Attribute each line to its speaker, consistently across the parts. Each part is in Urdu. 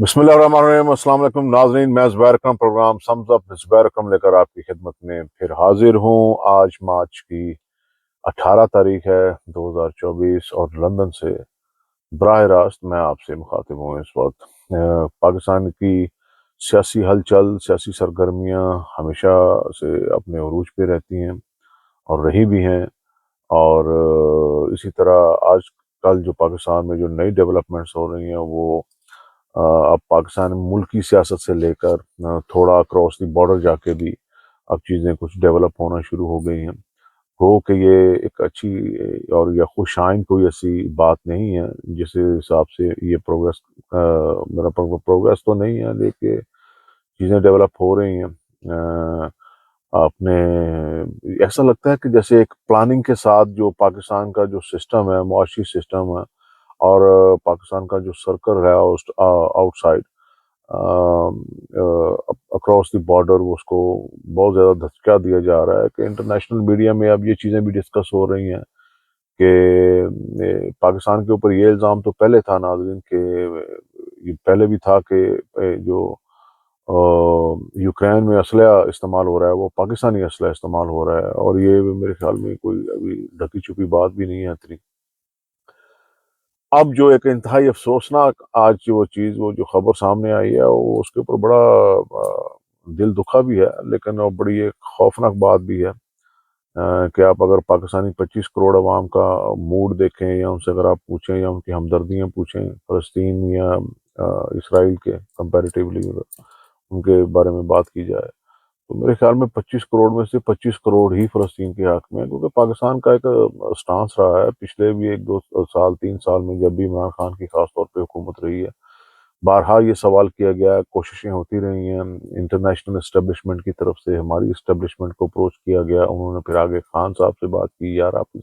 Speaker 1: بسم اللہ الرحمن الرحیم۔ السلام علیکم ناظرین، میں زبیر اکرم پروگرام سمز اپ زبیر اکرم لے کر آپ کی خدمت میں پھر حاضر ہوں۔ آج مارچ کی 18 تاریخ ہے 2024 اور لندن سے براہ راست میں آپ سے مخاطب ہوں اس وقت۔ پاکستان کی سیاسی ہلچل، سیاسی سرگرمیاں ہمیشہ سے اپنے عروج پہ رہتی ہیں اور رہی بھی ہیں، اور اسی طرح آج کل جو پاکستان میں جو نئی ڈیولپمنٹس ہو رہی ہیں وہ اب پاکستان ملکی سیاست سے لے کر تھوڑا اکراس دی بارڈر جا کے بھی اب چیزیں کچھ ڈیولپ ہونا شروع ہو گئی ہیں۔ ہو کہ یہ ایک اچھی اور یا خوش آئند کوئی ایسی بات نہیں ہے جس حساب سے یہ پروگریس، میرا پروگریس تو نہیں ہے لیکن چیزیں ڈیولپ ہو رہی ہیں۔ اپنے ایسا لگتا ہے کہ جیسے ایک پلاننگ کے ساتھ جو پاکستان کا جو سسٹم ہے، معاشی سسٹم ہے، اور پاکستان کا جو سرکل ہے out side across the border, وہ اس کو بہت زیادہ دھچکا دیا جا رہا ہے کہ انٹرنیشنل میڈیا میں اب یہ چیزیں بھی ڈسکس ہو رہی ہیں کہ پاکستان کے اوپر یہ الزام تو پہلے تھا ناظرین، کہ یہ پہلے بھی تھا کہ جو یوکرین میں اسلحہ استعمال ہو رہا ہے وہ پاکستانی اسلحہ استعمال ہو رہا ہے، اور یہ میرے خیال میں کوئی ابھی ڈھکی چھپی بات بھی نہیں ہے اتنی۔ اب جو ایک انتہائی افسوسناک آج وہ چیز، وہ جو خبر سامنے آئی ہے، وہ اس کے اوپر بڑا دل دکھا بھی ہے، لیکن وہ بڑی ایک خوفناک بات بھی ہے کہ آپ اگر پاکستانی 25 کروڑ عوام کا موڈ دیکھیں یا ان سے اگر آپ پوچھیں یا ان کی ہمدردیاں پوچھیں فلسطین یا اسرائیل کے کمپیریٹیولی ان کے بارے میں بات کی جائے، تو میرے خیال میں 25 کروڑ میں سے 25 کروڑ ہی فلسطین کے حق میں ہے، کیونکہ پاکستان کا ایک سٹانس رہا ہے پچھلے بھی 1 2 سال 3 سال میں، جب بھی عمران خان کی خاص طور پہ حکومت رہی ہے، بارہا یہ سوال کیا گیا ہے، کوششیں ہوتی رہی ہیں انٹرنیشنل اسٹیبلشمنٹ کی طرف سے، ہماری اسٹیبلشمنٹ کو اپروچ کیا گیا، انہوں نے پھر آگے خان صاحب سے بات کی، یار آپ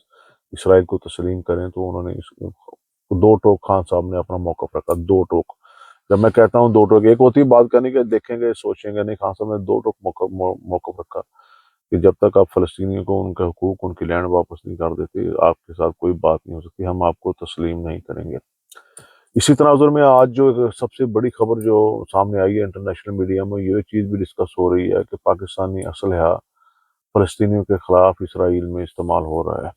Speaker 1: اسرائیل کو تسلیم کریں، تو انہوں نے دو ٹوک خان صاحب نے اپنا موقف رکھا، دو ٹوک۔ جب میں کہتا ہوں دو ٹوک، ایک ہوتی ہے بات کرنے کے دیکھیں گے سوچیں گے، نہیں، خان صاحب نے دو ٹوک موقف رکھا کہ جب تک آپ فلسطینیوں کو ان کے حقوق، ان کی لینڈ واپس نہیں کر دیتے، آپ کے ساتھ کوئی بات نہیں ہو سکتی، ہم آپ کو تسلیم نہیں کریں گے۔ اسی تناظر میں آج جو ایک سب سے بڑی خبر جو سامنے آئی ہے انٹرنیشنل میڈیا میں، یہ چیز بھی ڈسکس ہو رہی ہے کہ پاکستانی اسلحہ فلسطینیوں کے خلاف اسرائیل میں استعمال ہو رہا ہے۔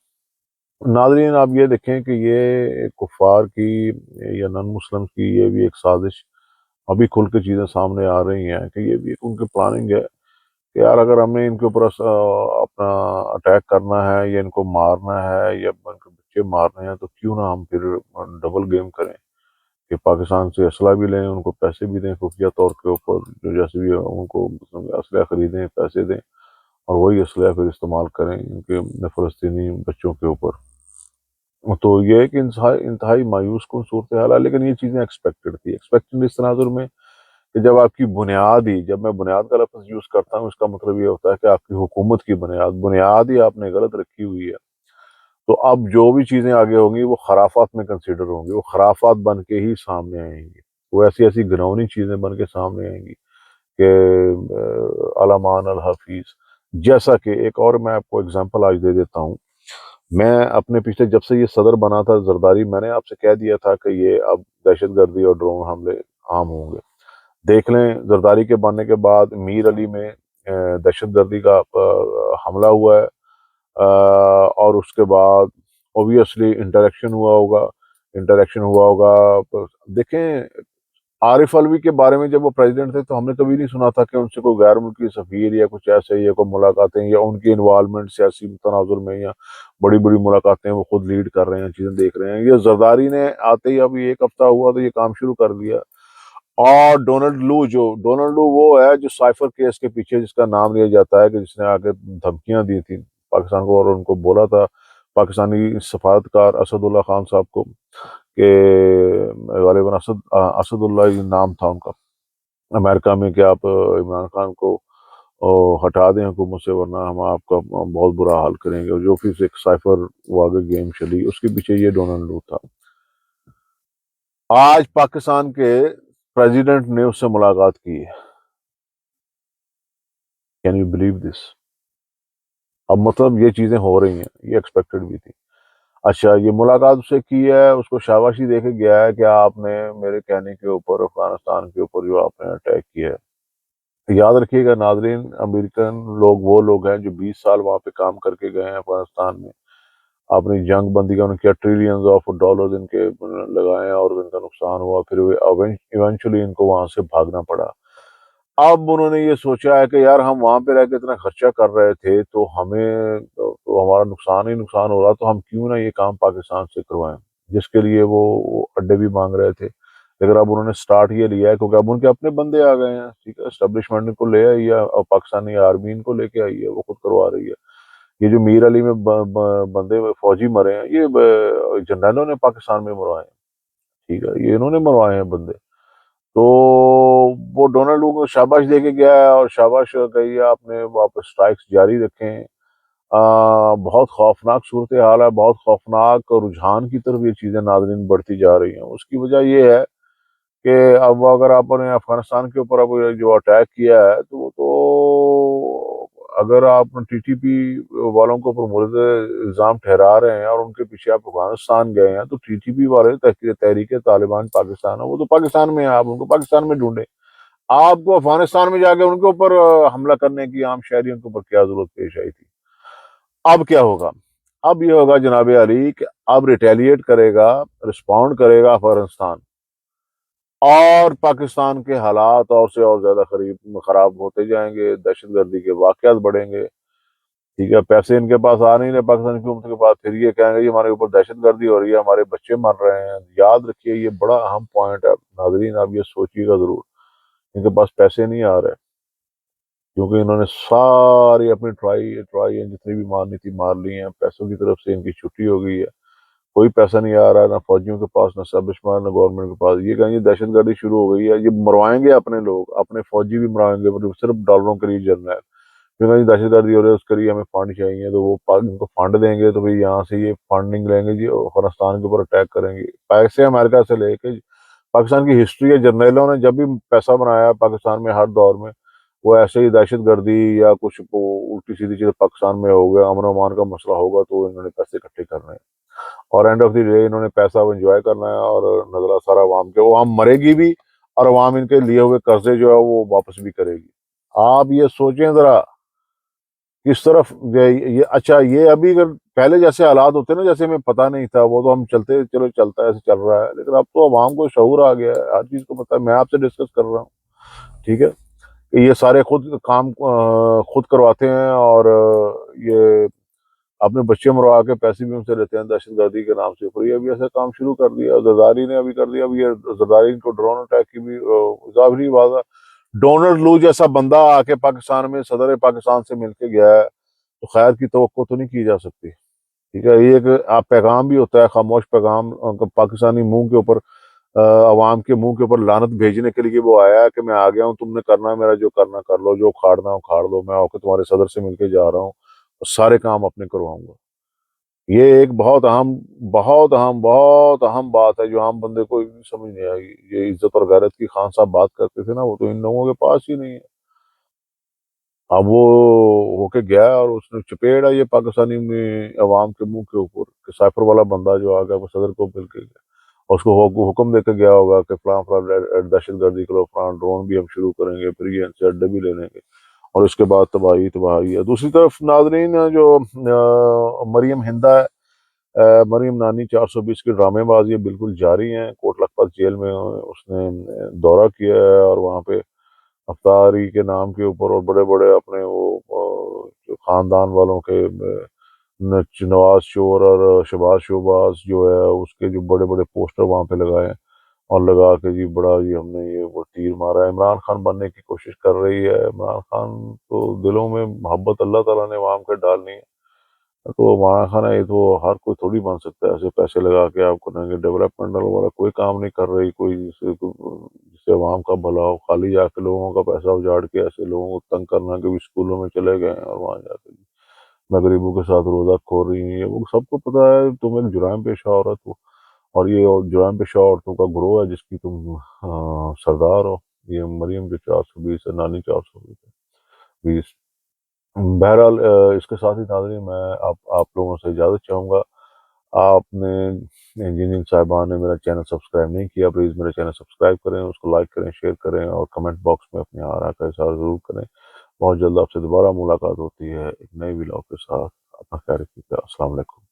Speaker 1: ناظرین، آپ یہ دیکھیں کہ یہ کفار کی یا نان مسلم کی یہ بھی ایک سازش ابھی کھل کے چیزیں سامنے آ رہی ہیں کہ یہ بھی ایک ان کی پلاننگ ہے کہ یار اگر ہم نے ان کے اوپر اپنا اٹیک کرنا ہے یا ان کو مارنا ہے یا ان کے بچے مارنے ہیں، تو کیوں نہ ہم پھر ڈبل گیم کریں کہ پاکستان سے اسلحہ بھی لیں، ان کو پیسے بھی دیں خفیہ طور کے اوپر، جو جیسے بھی ان کو اسلحہ خریدیں، پیسے دیں، اور وہی اسلحہ پھر استعمال کریں ان کے فلسطینی بچوں کے اوپر۔ تو یہ ایک انتہائی مایوس کن صورتحال ہے، لیکن یہ چیزیں ایکسپیکٹڈ تھی، ایکسپیکٹڈ اس تناظر میں کہ جب آپ کی بنیاد ہی، جب میں بنیاد کا لفظ یوز کرتا ہوں، اس کا مطلب یہ ہوتا ہے کہ آپ کی حکومت کی بنیاد ہی آپ نے غلط رکھی ہوئی ہے، تو اب جو بھی چیزیں آگے ہوں گی وہ خرافات میں کنسیڈر ہوں گی، وہ خرافات بن کے ہی سامنے آئیں گی، وہ ایسی ایسی گھنونی چیزیں بن کے سامنے آئیں گی کہ علامان الحفیظ۔ جیسا کہ ایک اور میں آپ کو اگزامپل آج دے دیتا ہوں، میں اپنے پچھلے جب سے یہ صدر بنا تھا زرداری، میں نے آپ سے کہہ دیا تھا کہ یہ اب دہشت گردی اور ڈرون حملے عام ہوں گے۔ دیکھ لیں زرداری کے بننے کے بعد میر علی میں دہشت گردی کا حملہ ہوا ہے، اور اس کے بعد اوبیسلی انٹریکشن ہوا ہوگا۔ دیکھیں عارف علوی کے بارے میں جب وہ پریزیڈنٹ تھے تو ہم نے کبھی نہیں سنا تھا کہ ان سے کوئی غیر ملکی سفیر یا کچھ ایسے یا کوئی ملاقاتیں یا ان کی انوالومنٹ سیاسی تناظر میں یا بڑی بڑی ملاقاتیں وہ خود لیڈ کر رہے ہیں، چیزیں دیکھ رہے ہیں۔ یہ زرداری نے آتے ہی ابھی 1 ہفتہ ہوا تو یہ کام شروع کر دیا، اور ڈونلڈ لو وہ ہے جو سائفر کیس کے پیچھے جس کا نام لیا جاتا ہے کہ جس نے آگے دھمکیاں دی تھی پاکستان کو، اور ان کو بولا تھا پاکستانی سفارتکار اسد اللہ خان صاحب کو کہ غالباً اسد اللہ یہ نام تھا ان کا امریکہ میں، کہ آپ عمران خان کو ہٹا دیں حکومت سے ورنہ ہم آپ کا بہت برا حال کریں گے، اور جو پھر ایک سائفر واگے گیم چلی اس کے پیچھے یہ ڈونلڈ لو تھا۔ آج پاکستان کے پریزیڈنٹ نے اس سے ملاقات کی ہے، کین یو بلیو دس؟ اب مطلب یہ چیزیں ہو رہی ہیں، یہ ایکسپیکٹڈ بھی تھی۔ اچھا یہ ملاقات اس سے کی ہے، اس کو شاباشی دے کے گیا ہے کہ آپ نے میرے کہنے کے اوپر افغانستان کے اوپر جو آپ نے اٹیک کیا ہے۔ یاد رکھیے گا ناظرین، امریکن لوگ وہ لوگ ہیں جو 20 سال وہاں پہ کام کر کے گئے ہیں افغانستان میں، اپنی جنگ بندی کا انہوں نے کیا، ٹریلینز آف ڈالرز ان کے لگائے ہیں اور ان کا نقصان ہوا، پھر ایونچولی ان کو وہاں سے بھاگنا پڑا۔ اب انہوں نے یہ سوچا ہے کہ یار ہم وہاں پہ رہ کے اتنا خرچہ کر رہے تھے تو ہمیں تو ہمارا نقصان ہی نقصان ہو رہا، تو ہم کیوں نہ یہ کام پاکستان سے کروائیں، جس کے لیے وہ اڈے بھی مانگ رہے تھے۔ لیکن اب انہوں نے سٹارٹ یہ لیا ہے کیونکہ اب ان کے اپنے بندے آ گئے ہیں، ٹھیک ہے، اسٹیبلشمنٹ کو لے آئی ہے اور پاکستانی آرمی ان کو لے کے آئی ہے، وہ خود کروا رہی ہے۔ یہ جو میر علی میں بندے فوجی مرے ہیں، یہ جنرلوں نے پاکستان میں مروائے ہیں، ٹھیک ہے، یہ انہوں نے مروائے ہیں بندے۔ تو وہ ڈونلڈ کو شاباش دے کے گیا ہے اور شاباش کہی ہے آپ نے واپس سٹرائکس جاری رکھیں۔ بہت خوفناک صورتحال ہے، بہت خوفناک رجحان کی طرف یہ چیزیں ناظرین بڑھتی جا رہی ہیں۔ اس کی وجہ یہ ہے کہ اب اگر آپ نے افغانستان کے اوپر اب جو اٹیک کیا ہے تو وہ تو اگر آپ ٹی ٹی پی والوں کو اوپر مورد الزام ٹھہرا رہے ہیں اور ان کے پیچھے آپ افغانستان گئے ہیں، تو ٹی ٹی پی والے تحریک طالبان پاکستان ہے، وہ تو پاکستان میں ہیں، آپ ان کو پاکستان میں ڈھونڈیں۔ آپ کو افغانستان میں جا کے ان کے اوپر حملہ کرنے کی عام شہریوں کے اوپر کیا ضرورت پیش آئی تھی؟ اب کیا ہوگا؟ اب یہ ہوگا جناب علی کہ اب ریٹیلیٹ کرے گا، رسپونڈ کرے گا افغانستان، اور پاکستان کے حالات اور سے اور زیادہ خراب ہوتے جائیں گے، دہشت گردی کے واقعات بڑھیں گے، ٹھیک ہے، پیسے ان کے پاس آ نہیں رہے پاکستان کی حکومت کے پاس، پھر یہ کہیں گے یہ ہمارے اوپر دہشت گردی ہو رہی ہے، ہمارے بچے مر رہے ہیں۔ یاد رکھیے یہ بڑا اہم پوائنٹ ہے ناظرین، آپ یہ سوچیے گا ضرور، ان کے پاس پیسے نہیں آ رہے کیونکہ انہوں نے ساری اپنی ٹرائی جتنی بھی مارنی تھی مار لی ہیں، پیسوں کی طرف سے ان کی چھٹی ہو گئی ہے، کوئی پیسہ نہیں آ رہا ہے، نہ فوجیوں کے پاس، نہ اسٹیبلشمنٹ، نہ گورنمنٹ کے پاس۔ یہ کہیں گے دہشت گردی شروع ہو گئی ہے، یہ مروائیں گے اپنے لوگ، اپنے فوجی بھی مروائیں گے، صرف ڈالروں کے لیے جرنل، پھر کہیں دہشت گردی ہو رہی ہے اس کے لیے ہمیں فنڈ چاہیے، تو وہ ان کو فنڈ دیں گے، تو بھئی یہاں سے یہ فنڈنگ لیں گے جی، افغانستان کے اوپر اٹیک کریں گے، پیسے امریکہ سے لے کے۔ پاکستان کی ہسٹری ہے، جرنیلوں نے جب بھی پیسہ بنایا پاکستان میں ہر دور میں، وہ ایسے ہی دہشت گردی یا کچھ الٹی سیدھی چیز پاکستان میں ہو گیا، امن و امان کا مسئلہ ہوگا تو انہوں نے پیسے اکٹھے کرنے ہیں، اور اینڈ آف دی ڈے انہوں نے پیسہ انجوائے کرنا ہے، اور نزلہ سارا عوام کے، عوام مرے گی بھی اور عوام ان کے لیے ہوئے قرضے جو ہے وہ واپس بھی کرے گی۔ آپ یہ سوچیں ذرا کس طرف اچھا یہ ابھی اگر پہلے جیسے حالات ہوتے نا، جیسے ہمیں پتہ نہیں تھا، وہ تو ہم چلتے چلو چلتا ہے ایسے چل رہا ہے، لیکن اب تو عوام کو شعور آ گیا ہے، ہر چیز کو پتہ ہے۔ میں آپ سے ڈسکس کر رہا ہوں، ٹھیک ہے، کہ یہ سارے خود کام خود کرواتے ہیں، اور یہ اپنے بچے مروا کے پیسے بھی ان سے لیتے ہیں دہشت گردی کے نام سے، پر یہ ابھی ایسا کام شروع کر دیا، زرداری نے ابھی کر دیا، ابھی یہ زرداری کو ڈرون اٹیک کی بھی ظاہری واضح، ڈونلڈ لو جیسا بندہ آ کے پاکستان میں صدر پاکستان سے مل کے گیا ہے، تو خیر کی توقع تو نہیں کی جا سکتی، ٹھیک ہے۔ یہ ایک آپ پیغام بھی ہوتا ہے، خاموش پیغام، پاکستانی منہ کے اوپر عوام کے منہ کے اوپر لعنت بھیجنے کے لیے وہ آیا ہے کہ میں آ گیا ہوں، تم نے کرنا ہے میرا، جو کرنا کر لو، جو اکھاڑنا اکھاڑ لو، میں آ کے تمہارے صدر سے مل کے جا رہا ہوں اور سارے کام اپنے کرواؤں گا۔ یہ ایک بہت اہم بات ہے جو عام بندے کو نہیں سمجھ نہیں آئی۔ یہ عزت اور غیرت کی خان صاحب بات کرتے تھے نا، وہ تو ان لوگوں کے پاس ہی نہیں ہے۔ اب وہ ہو کے گیا اور اس نے چپیڑا یہ پاکستانی میں عوام کے منہ کے اوپر کہ سائفر والا بندہ جو آ گیا وہ صدر کو مل کے گیا، اور اس کو حکم دے کے گیا ہوگا کہ فلاں فلاں دہشت گردی کرو، فلاں ڈرون بھی ہم شروع کریں گے، پھر یہ ان سے اڈے بھی لے لیں گے، اور اس کے بعد تباہی ہے۔ دوسری طرف ناظرین جو مریم ہندا ہے، مریم نانی 420 کی ڈرامے بازی بالکل جاری ہیں۔ کوٹ لکھپت جیل میں اس نے دورہ کیا ہے، اور وہاں پہ افطاری کے نام کے اوپر اور بڑے بڑے اپنے وہ جو خاندان والوں کے نواز شور اور شہباز شہباز جو ہے اس کے جو بڑے بڑے پوسٹر وہاں پہ لگائے ہیں، اور لگا کے جی بڑا جی ہم نے یہ وہ تیر مارا ہے، عمران خان بننے کی کوشش کر رہی ہے۔ عمران خان تو دلوں میں محبت اللہ تعالیٰ نے عوام کے ڈالنی ہے، تو عمران خان ہے، یہ تو ہر کوئی تھوڑی بن سکتا ہے، ایسے پیسے لگا کے آپ کریں گے ڈیولپمنٹ والا کوئی کام نہیں کر رہی کوئی، جس سے عوام کا بھلا ہو، خالی جا کے لوگوں کا پیسہ اجاڑ کے ایسے لوگوں کو تنگ کرنا کہ بھی اسکولوں میں چلے گئے ہیں اور وہاں جا کے میں غریبوں کے ساتھ روزہ کھول رہی ہیں، یہ وہ سب کو پتا ہے تم ایک جرائم پیشہ عورت ہو، اور یہ جرائم پیشہ عورتوں کا گروہ ہے جس کی تم سردار ہو، یہ مریم جو 420 ہے، نانی 420۔ بہرحال اس کے ساتھ ہی ناظرین میں آپ لوگوں سے اجازت چاہوں گا، آپ نے جن صاحبان نے میرا چینل سبسکرائب نہیں کیا، پلیز میرا چینل سبسکرائب کریں، اس کو لائک کریں، شیئر کریں، اور کمنٹ باکس میں اپنے آراء کا اظہار ضرور کریں۔ بہت جلد آپ سے دوبارہ ملاقات ہوتی ہے ایک نئے ولاگ کے ساتھ۔ اپنا خیال رکھیے گا۔ السلام علیکم۔